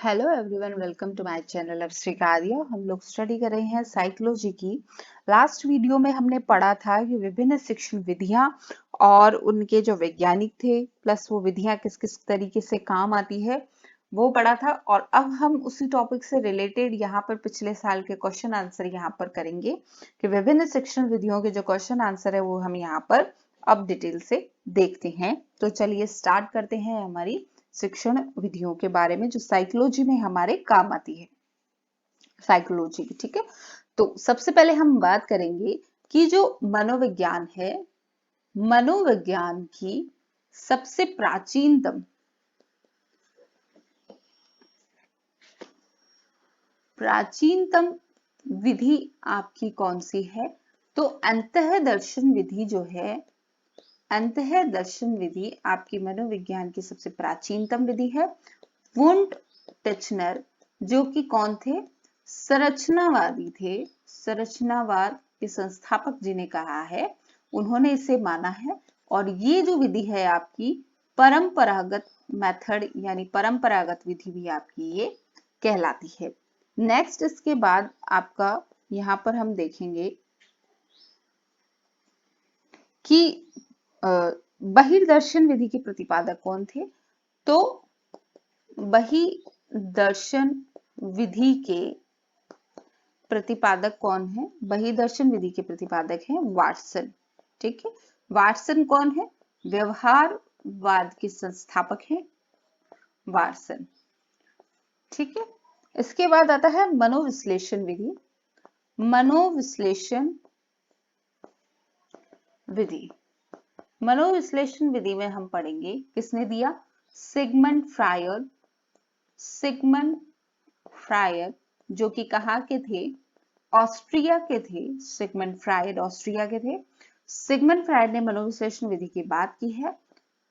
Hello everyone, welcome to my channel अब श्रीकार्या। हम लोग स्टडी कर रहे हैं साइकोलॉजी की। लास्ट वीडियो में हमने पढ़ा था कि विभिन्न शिक्षण विधियां और उनके जो वैज्ञानिक थे प्लस वो विधियां किस किस तरीके से काम आती है वो पढ़ा था। और अब हम उसी टॉपिक से रिलेटेड यहाँ पर पिछले साल के क्वेश्चन आंसर यहाँ पर करेंगे कि विभिन्न शिक्षण विधियों के जो क्वेश्चन आंसर है वो हम यहाँ पर अब डिटेल से देखते हैं। तो चलिए स्टार्ट करते हैं हमारी शिक्षण विधियों के बारे में जो साइकोलॉजी में हमारे काम आती है, साइकोलॉजी की। ठीक है, तो सबसे पहले हम बात करेंगे कि जो मनोविज्ञान है, मनोविज्ञान की सबसे प्राचीनतम विधि आपकी कौन सी है? तो अंतःदर्शन विधि जो है, अंतःदर्शन विधि आपकी मनोविज्ञान की सबसे प्राचीनतम विधि है। वुंट टिचनर जो कि कौन थे? संरचनावादी थे। संरचनावाद के संस्थापक जिन्हें कहा है उन्होंने इसे माना है। और ये जो विधि है आपकी परंपरागत मेथड यानी परंपरागत विधि भी आपकी ये कहलाती है। नेक्स्ट इसके बाद आपका यहां पर हम देखेंगे कि बहिर्दर्शन विधि के प्रतिपादक कौन थे? तो बहिर्दर्शन विधि के प्रतिपादक कौन है? बहिर्दर्शन विधि के प्रतिपादक हैं वाटसन। ठीक है, वाटसन कौन है? व्यवहारवाद के संस्थापक हैं वाटसन। ठीक है, इसके बाद आता है मनोविश्लेषण विधि। मनोविश्लेषण विधि, मनोविश्लेषण विधि में हम पढ़ेंगे किसने दिया? Sigmund fryer. सिगमंड फ्रायर जो कि कहाँ के थे? ऑस्ट्रिया के थे। सिगमंड फ्रायड ऑस्ट्रिया के थे। सिगमंड फ्रायड ने मनोविश्लेषण विधि की बात की है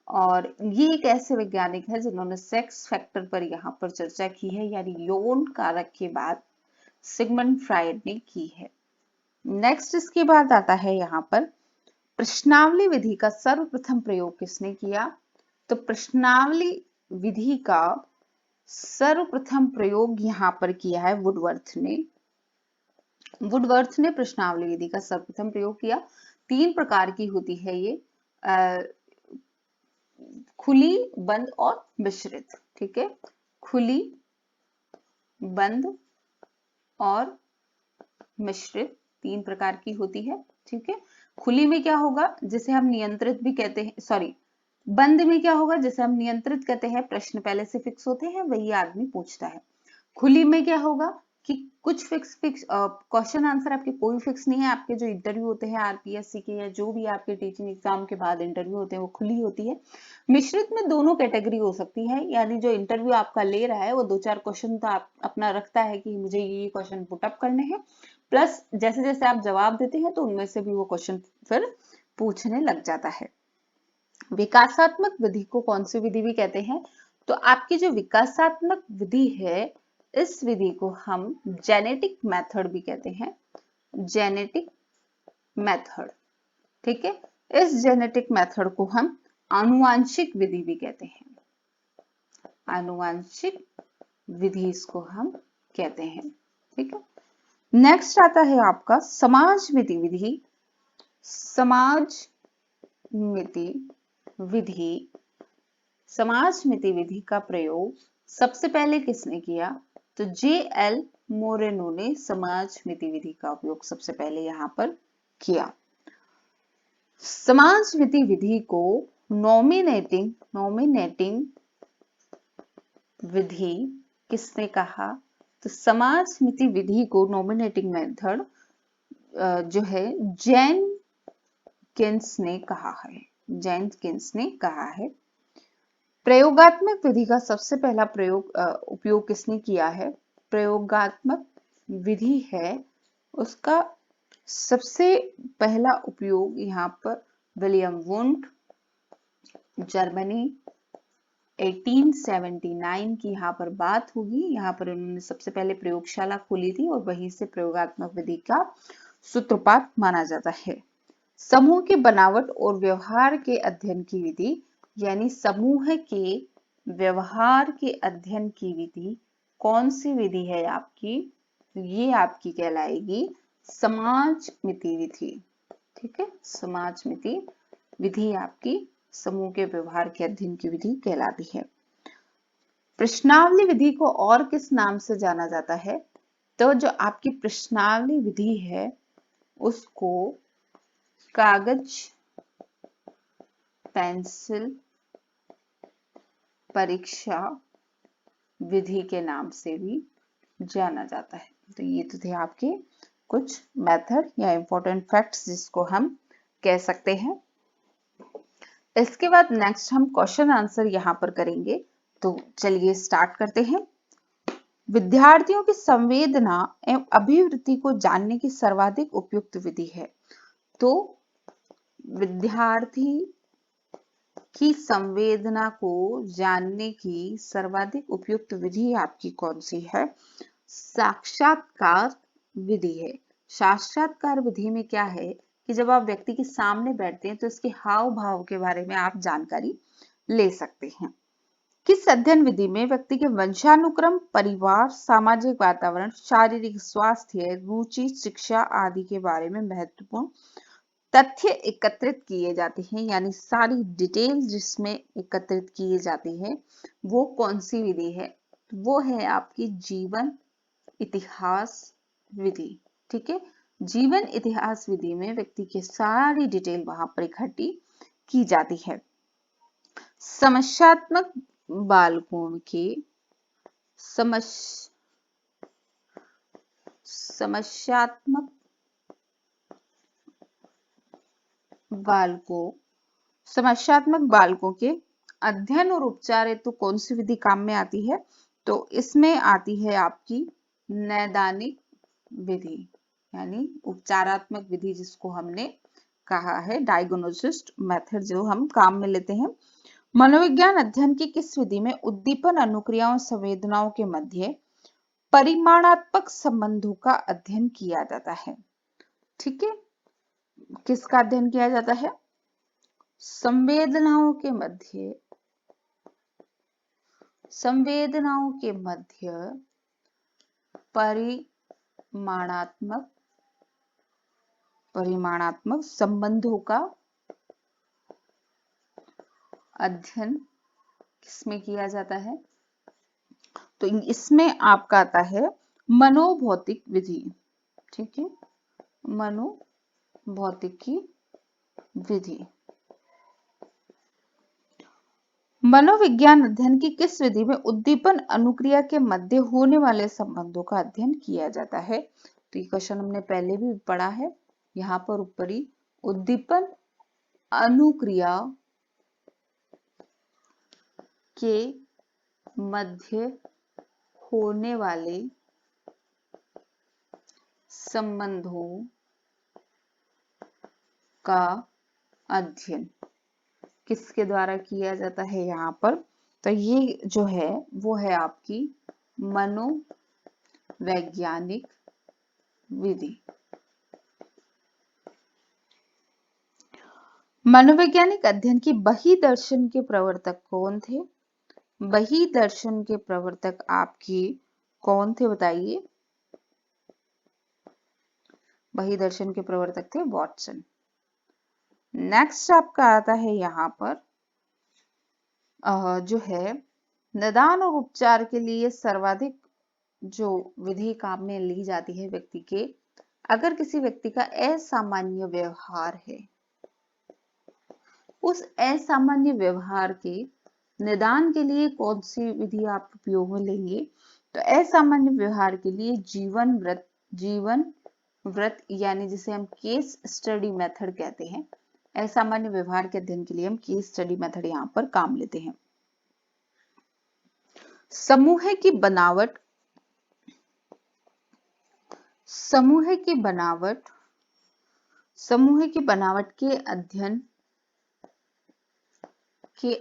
और ये एक ऐसे वैज्ञानिक है जिन्होंने सेक्स फैक्टर पर यहाँ पर चर्चा की है, यानी यौन कारक की बात सिगमंड फ्रायड ने की है। नेक्स्ट इसके बाद आता है यहाँ पर प्रश्नावली विधि का सर्वप्रथम प्रयोग किसने किया? तो प्रश्नावली विधि का सर्वप्रथम प्रयोग यहाँ पर किया है वुडवर्थ ने। वुडवर्थ ने प्रश्नावली विधि का सर्वप्रथम प्रयोग किया। 3 प्रकार की होती है ये, खुली, बंद और मिश्रित। ठीक है, खुली, बंद और मिश्रित 3 प्रकार की होती है। ठीक है, खुली में क्या होगा? जिसे हम नियंत्रित भी कहते हैं, सॉरी, बंद में क्या होगा? जिसे हम नियंत्रित कहते हैं, प्रश्न पहले से फिक्स होते हैं, वही आदमी पूछता है। खुली में क्या होगा कि कुछ फिक्स क्वेश्चन आंसर आपके कोई फिक्स नहीं है। आपके जो इंटरव्यू होते हैं आरपीएससी के या जो भी आपके टीचिंग एग्जाम के बाद इंटरव्यू होते हैं वो खुली होती है। मिश्रित में दोनों कैटेगरी हो सकती है, यानी जो इंटरव्यू आपका ले रहा है वो 2-4 क्वेश्चन तो आप अपना रखता है कि मुझे ये क्वेश्चन पुटअप करने हैं, प्लस जैसे जैसे आप जवाब देते हैं तो उनमें से भी वो क्वेश्चन फिर पूछने लग जाता है। विकासात्मक विधि को कौन सी विधि भी कहते हैं? तो आपकी जो विकासात्मक विधि है इस विधि को हम जेनेटिक मेथड भी कहते हैं। Genetic method. ठीक है, इस जेनेटिक मेथड को हम आनुवांशिक विधि भी कहते हैं। आनुवांशिक विधि इसको हम कहते हैं। ठीक है, नेक्स्ट आता है आपका समाजमिति विधि। समाजमिति विधि, समाजमिति विधि का प्रयोग सबसे पहले किसने किया? तो जे.एल. मोरेनो ने समाजमिति विधि का उपयोग सबसे पहले यहां पर किया। समाजमिति विधि को नॉमिनेटिंग विधि किसने कहा? तो समाजमिति विधि को नॉमिनेटिंग मेथड जो है जेनकिंस ने कहा है। जेनकिंस ने कहा है। प्रयोगात्मक विधि का सबसे पहला उपयोग किसने किया है? प्रयोगात्मक विधि है उसका सबसे पहला उपयोग यहाँ पर विलियम वुंट, जर्मनी, 1879 की यहाँ पर बात होगी। यहाँ पर उन्होंने सबसे पहले प्रयोगशाला खोली थी और वहीं से प्रयोगात्मक विधि का सूत्रपात माना जाता है। समूह के बनावट और व्यवहार के अध्ययन की विधि, यानी समूह के व्यवहार के अध्ययन की विधि कौन सी विधि है आपकी? ये आपकी कहलाएगी समाजमिति विधि। ठीक है, समाजमिति विधि आपकी समूह के व्यवहार के अध्ययन की विधि कहलाती है। प्रश्नावली विधि को और किस नाम से जाना जाता है? तो जो आपकी प्रश्नावली विधि है उसको कागज पेंसिल परीक्षा विधि के नाम से भी जाना जाता है। तो ये तो थे आपके कुछ मेथड या इंपॉर्टेंट फैक्ट्स जिसको हम कह सकते हैं। इसके बाद नेक्स्ट हम क्वेश्चन आंसर यहाँ पर करेंगे। तो चलिए स्टार्ट करते हैं। विद्यार्थियों की संवेदना एवं अभिवृत्ति को जानने की सर्वाधिक उपयुक्त विधि है। तो विद्यार्थी की संवेदना को जानने की सर्वाधिक उपयुक्त विधि आपकी कौन सी है? साक्षात्कार विधि है। साक्षात्कार विधि में क्या है कि जब आप व्यक्ति के सामने बैठते हैं तो इसके हाव भाव के बारे में आप जानकारी ले सकते हैं। किस अध्ययन विधि में व्यक्ति के वंशानुक्रम, परिवार, सामाजिक वातावरण, शारीरिक स्वास्थ्य, रुचि, शिक्षा आदि के बारे में महत्वपूर्ण तथ्य एकत्रित किए जाते हैं, यानी सारी डिटेल जिसमें एकत्रित किए जाते हैं, वो कौन सी विधि है? वो है आपकी जीवन इतिहास विधि। ठीक है, जीवन इतिहास विधि में व्यक्ति की सारी डिटेल वहां पर इकट्ठी की जाती है। समस्यात्मक बालकों के समस्यात्मक बालकों के अध्ययन और उपचार हेतु कौन सी विधि काम में आती है? तो इसमें आती है आपकी नैदानिक विधि, यानी उपचारात्मक विधि जिसको हमने कहा है डायग्नोसिस मेथड, जो हम काम में लेते हैं। मनोविज्ञान अध्ययन की किस विधि में उद्दीपन, अनुक्रियाओं, संवेदनाओं के मध्य परिमाणात्मक संबंधों का अध्ययन किया जाता है? ठीक है, किसका अध्ययन किया जाता है? संवेदनाओं के मध्य परिमाणात्मक संबंधों का अध्ययन किसमें किया जाता है? तो इसमें आपका आता है मनोभौतिक विधि। ठीक है, मनोभौतिकी विधि। मनोविज्ञान अध्ययन की किस विधि में उद्दीपन, अनुक्रिया के मध्य होने वाले संबंधों का अध्ययन किया जाता है? तो ये क्वेश्चन हमने पहले भी पढ़ा है। यहाँ पर ऊपरी उद्दीपन, अनुक्रिया के मध्य होने वाले संबंधों का अध्ययन किसके द्वारा किया जाता है यहाँ पर? तो ये जो है वो है आपकी मनोवैज्ञानिक विधि। मनोवैज्ञानिक अध्ययन की बहिर्दर्शन के प्रवर्तक कौन थे? बहिर्दर्शन के प्रवर्तक आपकी कौन थे बताइए? बहिर्दर्शन के प्रवर्तक थे वॉटसन। नेक्स्ट आपका आता है यहाँ पर जो है निदान और उपचार के लिए सर्वाधिक जो विधि काम में ली जाती है व्यक्ति के, अगर किसी व्यक्ति का असामान्य व्यवहार है, उस असामान्य व्यवहार के निदान के लिए कौन सी विधि आप उपयोग में लेंगे? तो असामान्य व्यवहार के लिए जीवन व्रत यानी जिसे हम केस स्टडी मेथड कहते हैं, असामान्य व्यवहार के अध्ययन के लिए हम केस स्टडी मेथड यहाँ पर काम लेते हैं। समूह की बनावट के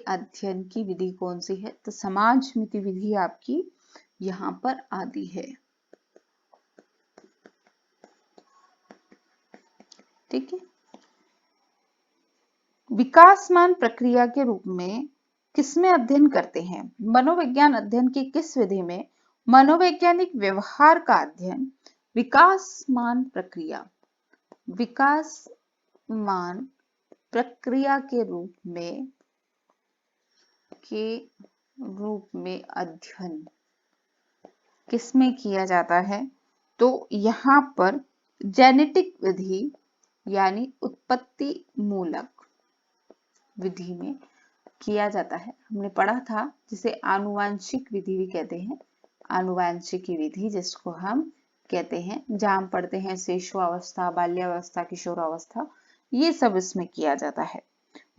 अध्ययन की विधि कौन सी है? तो समाजमिति विधि आपकी यहाँ पर आती है। ठीक है, विकासमान प्रक्रिया के रूप में किसमें अध्ययन करते हैं? मनोविज्ञान अध्ययन की किस विधि में मनोवैज्ञानिक व्यवहार का अध्ययन विकासमान प्रक्रिया के रूप में अध्ययन किसमें किया जाता है? तो यहाँ पर जेनेटिक विधि यानी उत्पत्ति मूलक विधि में किया जाता है। हमने पढ़ा था जिसे आनुवांशिक विधि भी कहते हैं। आनुवांशिक विधि जिसको हम कहते हैं, जहाँ हम पढ़ते हैं शिशुअवस्था, बाल्यावस्था, किशोरावस्था, ये सब इसमें किया जाता है।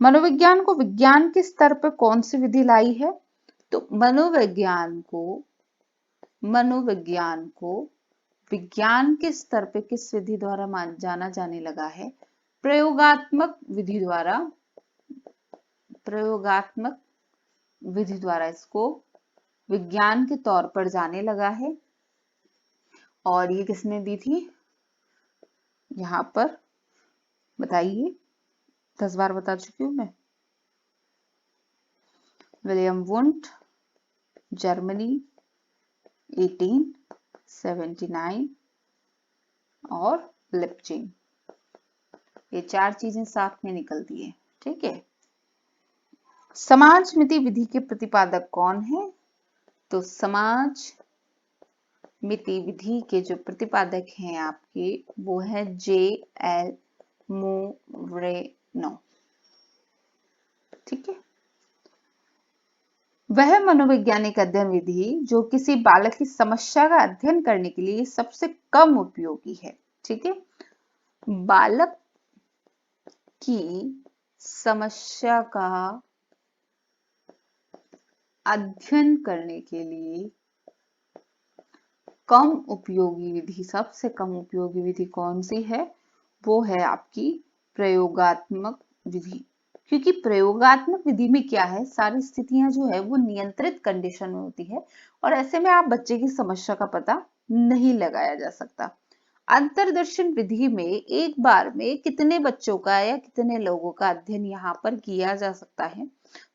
मनोविज्ञान को विज्ञान के स्तर पर कौन सी विधि लाई है? तो मनोविज्ञान को विज्ञान के स्तर पे किस विधि द्वारा जाना जाने लगा है? प्रयोगात्मक विधि द्वारा इसको विज्ञान के तौर पर जाने लगा है। और ये किसने दी थी? यहाँ पर बताइए, 10 बार बता चुकी हूँ मैं। विलियम वुंट, जर्मनी, 1879 और लिप्चिंग, ये 4 चीजें साथ में निकलती है। ठीक है। समाज मिति विधि के प्रतिपादक कौन है? तो समाज मिति विधि के जो प्रतिपादक हैं आपके, वो है J.L. मोरेनो। ठीक है। वह मनोवैज्ञानिक अध्ययन विधि जो किसी बालक की समस्या का अध्ययन करने के लिए सबसे कम उपयोगी है। ठीक है। बालक की समस्या का अध्ययन करने के लिए कम उपयोगी विधि, सबसे कम उपयोगी विधि कौन सी है? वो है आपकी प्रयोगात्मक विधि। क्योंकि प्रयोगात्मक विधि में क्या है, सारी स्थितियां जो है वो नियंत्रित कंडीशन में होती है और ऐसे में आप बच्चे की समस्या का पता नहीं लगाया जा सकता। अंतर्दर्शन विधि में एक बार में कितने बच्चों का या कितने लोगों का अध्ययन यहाँ पर किया जा सकता है?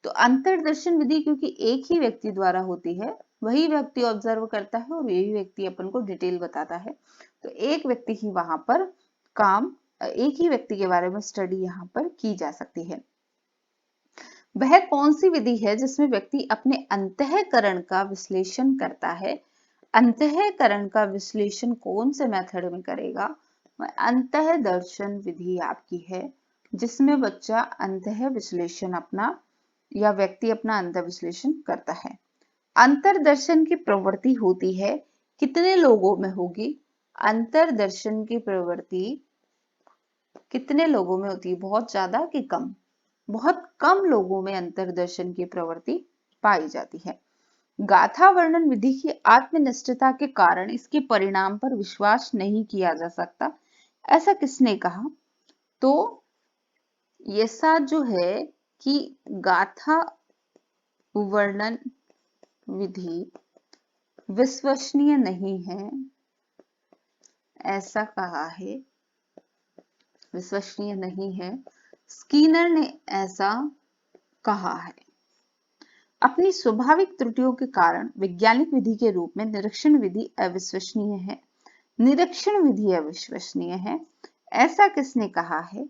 तो अंतर्दर्शन विधि क्योंकि एक ही व्यक्ति द्वारा होती है, वही व्यक्ति ऑब्जर्व करता है और यही व्यक्ति अपन को डिटेल बताता है, तो एक व्यक्ति ही वहां पर एक ही व्यक्ति के बारे में स्टडी यहाँ पर की जा सकती है। वह कौन सी विधि है जिसमें व्यक्ति अपने अंतःकरण का विश्लेषण करता है? अंतःकरण का विश्लेषण कौन से मेथड में करेगा? अंतःदर्शन विधि आपकी है, जिसमें बच्चा अंतः विश्लेषण अपना या व्यक्ति अपना अंतः विश्लेषण करता है। अंतर्दर्शन की प्रवृत्ति होती है कितने लोगों में होगी? अंतर्दर्शन की प्रवृत्ति कितने लोगों में होती है? बहुत ज्यादा कि कम? बहुत कम लोगों में अंतर्दर्शन की प्रवृत्ति पाई जाती है। गाथा वर्णन विधि की आत्मनिष्ठता के कारण इसके परिणाम पर विश्वास नहीं किया जा सकता, ऐसा किसने कहा? तो ऐसा जो है कि गाथा वर्णन विधि विश्वसनीय नहीं है, ऐसा कहा है, विश्वसनीय नहीं है, स्कीनर ने ऐसा कहा है। अपनी स्वाभाविक त्रुटियों के कारण वैज्ञानिक विधि के रूप में निरीक्षण विधि अविश्वसनीय है। निरीक्षण विधि अविश्वसनीय है, ऐसा किसने कहा है?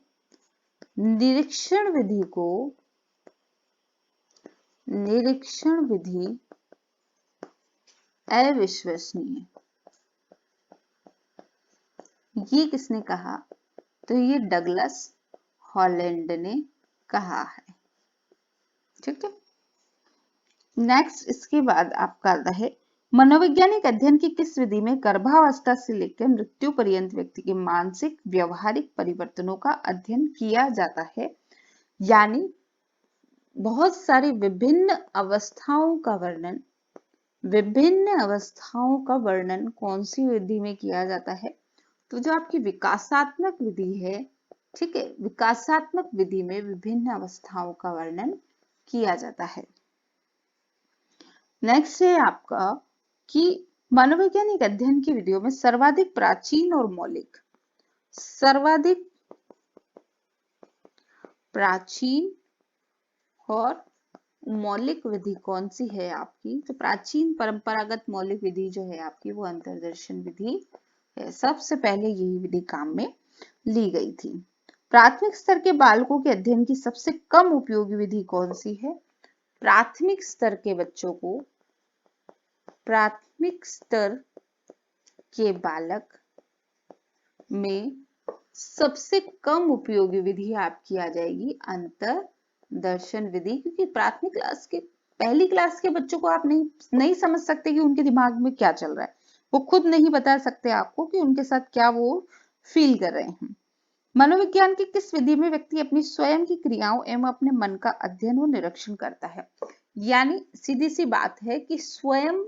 निरीक्षण विधि अविश्वसनीय, ये किसने कहा? तो ये डगलस हॉलैंड ने कहा है। ठीक है। नेक्स्ट, इसके बाद आपका आता है मनोवैज्ञानिक अध्ययन की किस विधि में गर्भावस्था से लेकर मृत्यु पर्यंत व्यक्ति के मानसिक व्यवहारिक परिवर्तनों का अध्ययन किया जाता है? यानी बहुत सारी विभिन्न अवस्थाओं का वर्णन कौन सी विधि में किया जाता है? तो जो आपकी विकासात्मक विधि है, ठीक है, विकासात्मक विधि में विभिन्न अवस्थाओं का वर्णन किया जाता है। नेक्स्ट है आपका कि मनोवैज्ञानिक अध्ययन की विधियों में सर्वाधिक प्राचीन और मौलिक, सर्वाधिक प्राचीन और मौलिक विधि कौन सी है आपकी? तो प्राचीन परंपरागत मौलिक विधि जो है आपकी वो अंतर्दर्शन विधि है। सबसे पहले यही विधि काम में ली गई थी। प्राथमिक स्तर के बालकों के अध्ययन की सबसे कम उपयोगी विधि कौन सी है? प्राथमिक स्तर के बच्चों को, प्राथमिक स्तर के बालक में सबसे कम उपयोगी विधि आपकी आ जाएगी अंतर्दर्शन विधि, क्योंकि प्राथमिक क्लास के, पहली क्लास के बच्चों को आप नहीं समझ सकते कि उनके दिमाग में क्या चल रहा है। वो खुद नहीं बता सकते आपको कि उनके साथ क्या वो फील कर रहे हैं। मनोविज्ञान की किस विधि में व्यक्ति अपनी स्वयं की क्रियाओं एवं अपने मन का अध्ययन व निरीक्षण करता है? यानी सीधी सी बात है कि स्वयं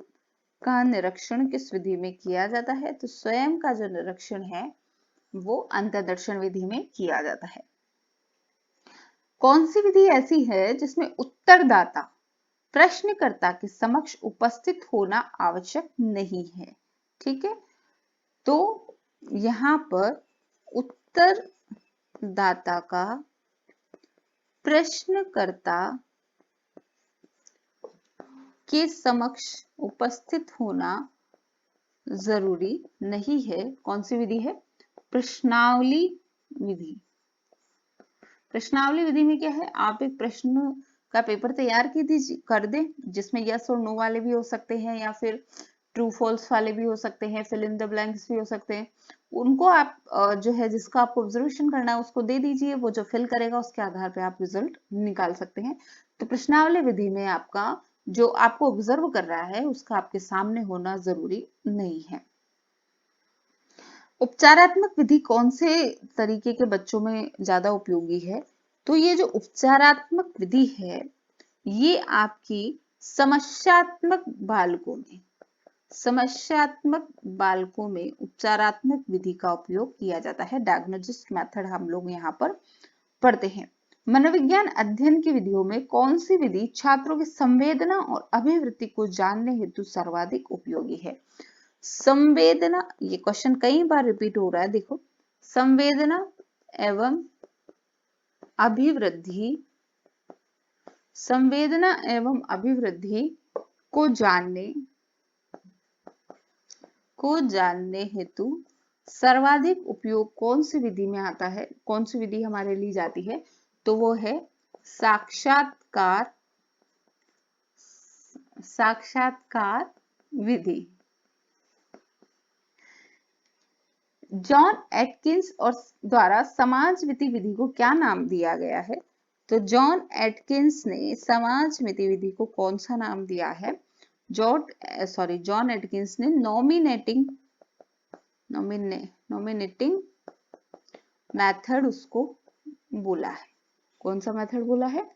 का निरीक्षण किस विधि में किया जाता है? तो स्वयं का जो निरीक्षण है वो अंतर्दर्शन विधि में किया जाता है। कौन सी विधि ऐसी है जिसमें उत्तरदाता प्रश्नकर्ता के समक्ष उपस्थित होना आवश्यक नहीं है? ठीक है, तो यहां पर उत्तरदाता का प्रश्नकर्ता के समक्ष उपस्थित होना जरूरी नहीं है। कौन सी विधि है? प्रश्नावली विधि। प्रश्नावली विधि में क्या है? आप एक प्रश्न का पेपर तैयार कर दें, जिसमें यस और नो वाले भी हो सकते हैं या फिर ट्रू फॉल्स वाले भी हो सकते हैं, फिल इन द ब्लैंक्स भी हो सकते हैं। उनको आप जो है, जिसका आपको ऑब्जर्वेशन करना है उसको दे दीजिए, वो जो फिल करेगा उसके आधार पे आप रिजल्ट निकाल सकते हैं। तो प्रश्नावली विधि में आपका जो आपको ऑब्जर्व कर रहा है उसका आपके सामने होना जरूरी नहीं है। उपचारात्मक विधि कौन से तरीके के बच्चों में ज्यादा उपयोगी है? तो ये जो उपचारात्मक विधि है ये आपकी समस्यात्मक बालकों में उपचारात्मक विधि का उपयोग किया जाता है। डायग्नोस्टिक मेथड हम लोग यहाँ पर पढ़ते हैं। मनोविज्ञान अध्ययन की विधियों में कौन सी विधि छात्रों की संवेदना और अभिवृत्ति को जानने हेतु सर्वाधिक उपयोगी है? संवेदना, ये क्वेश्चन कई बार रिपीट हो रहा है, देखो, संवेदना एवं अभिवृद्धि को जानने हेतु सर्वाधिक उपयोग कौन सी विधि में आता है? कौन सी विधि हमारे ली जाती है? तो वो है साक्षात्कार विधि। जॉन एटकिंस और द्वारा समाजमिति विधि को क्या नाम दिया गया है? तो जॉन एटकिंस ने समाजमिति विधि को कौन सा नाम दिया है? जॉन एटकिंस ने नॉमिनेटिंग मेथड उसको बोला है। कौन सा मेथड बोला है?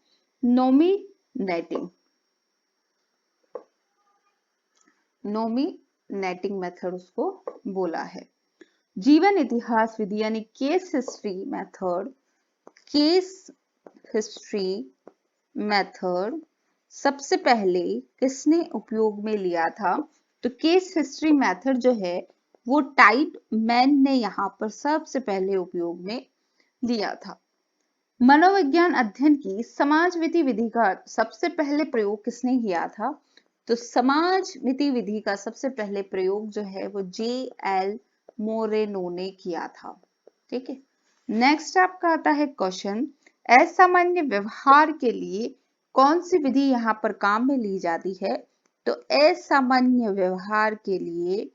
नॉमिनेटिंग मेथड उसको बोला है। जीवन इतिहास विधि यानी केस हिस्ट्री मेथड सबसे पहले किसने उपयोग में लिया था? तो केस हिस्ट्री मेथड जो है वो टाइटमैन ने यहाँ पर सबसे पहले उपयोग में लिया था। मनोविज्ञान अध्ययन की समाजमिति विधि का सबसे पहले प्रयोग किसने किया था? तो समाजमिति विधि का सबसे पहले प्रयोग जो है वो J.L. मोरेनो ने किया था। ठीक है, नेक्स्ट आपका आता है क्वेश्चन, असामान्य व्यवहार के लिए कौन सी विधि यहाँ पर काम में ली जाती है? तो असामान्य व्यवहार के लिए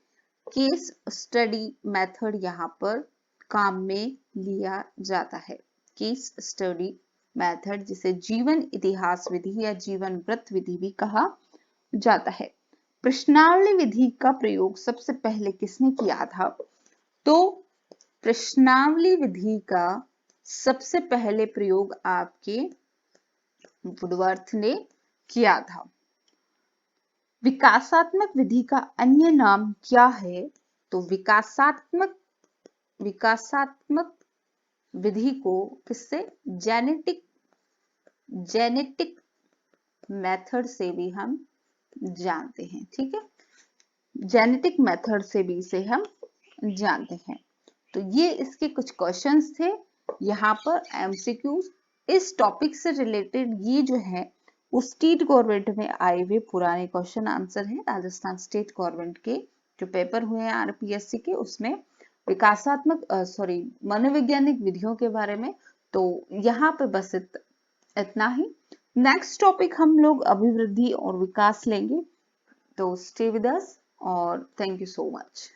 केस स्टडी मेथड यहाँ पर काम में लिया जाता है। केस स्टडी मेथड, जिसे जीवन इतिहास विधि या जीवन वृत्त विधि भी कहा जाता है। प्रश्नावली विधि का प्रयोग सबसे पहले किसने किया था? तो प्रश्नावली विधि का सबसे पहले प्रयोग आपके वुडवर्थ ने किया था। विकासात्मक विधि का अन्य नाम क्या है? तो विकासात्मक विधि को किससे? जेनेटिक मेथड से भी हम जानते हैं। ठीक है, जेनेटिक मेथड से भी इसे हम जानते हैं। तो ये इसके कुछ क्वेश्चंस थे यहाँ पर एमसीक्यूज। इस टॉपिक से रिलेटेड ये जो है उस स्टेट गवर्नमेंट में आए हुए पुराने क्वेश्चन आंसर हैं। राजस्थान स्टेट गवर्नमेंट के जो पेपर हुए हैं आरपीएससी के, उसमें विकासात्मक मनोवैज्ञानिक विधियों के बारे में। तो यहाँ पे बस इतना ही। नेक्स्ट टॉपिक हम लोग अभिवृद्धि और विकास लेंगे। तो स्टे विद अस और थैंक यू सो मच।